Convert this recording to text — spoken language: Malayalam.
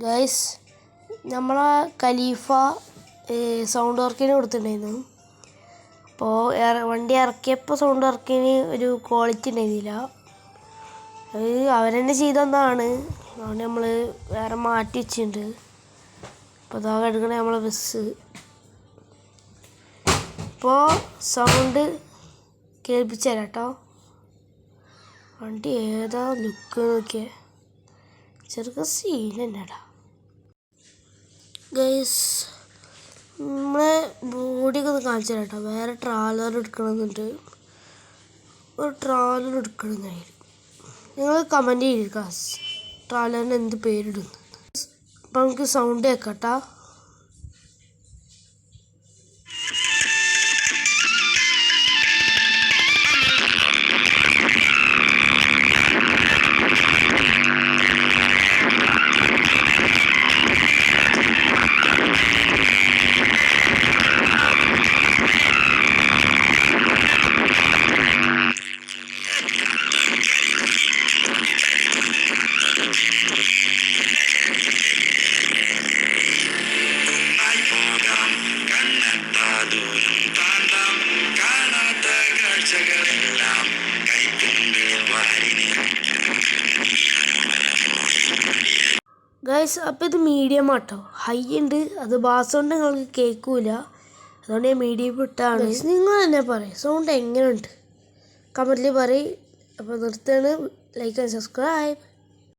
ഗൈസ് നമ്മളെ ഖലീഫ സൗണ്ട് വർക്കിന് കൊടുത്തിട്ടുണ്ടായിരുന്നു. അപ്പോൾ വണ്ടി ഇറക്കിയപ്പോൾ സൗണ്ട് വർക്കിന് ഒരു ക്വാളിറ്റി ഉണ്ടായിരുന്നില്ല. അത് അവരെന്നെ ചെയ്തെന്നാണ്. അതുകൊണ്ട് നമ്മൾ വേറെ മാറ്റി വെച്ചിട്ടുണ്ട്. അപ്പോൾ അതാ എടുക്കണേ നമ്മളെ ബസ്. ഇപ്പോൾ സൗണ്ട് കേൾപ്പിച്ചു തരാം കേട്ടോ. വണ്ടി ഏതാ ലുക്ക് നോക്കിയേ, ചെറുക്ക സീൻ തന്നെടാ. ഗൈസ് നമ്മളെ ബോഡിയൊക്കെ ഒന്ന് കാണിച്ചു തരാം കേട്ടോ. വേറെ ട്രാവലർ എടുക്കണമെന്നുണ്ട്. ഒരു ട്രാവലർ എടുക്കണമെന്നായിരുന്നു. നിങ്ങൾ കമൻറ്റ് ചെയ്തിരിക്കുക ട്രാവലറിന് എന്ത് പേരിടുന്നു. അപ്പം നമുക്ക് സൗണ്ട് കേൾക്കട്ടോ. ഗൈസ് അപ്പോൾ ഇത് മീഡിയം ആട്ടോ. ഹൈ ഉണ്ട്, അത് ബാസ് കൊണ്ട് നിങ്ങൾക്ക് കേൾക്കൂല. അതുകൊണ്ട് ഞാൻ മീഡിയം ഇട്ടാണ്. നിങ്ങൾ തന്നെ പറയും സൗണ്ട് എങ്ങനെയുണ്ട്, കമൻറ്റിൽ പറയും. അപ്പോൾ നിർത്താണ്. Like and subscribe.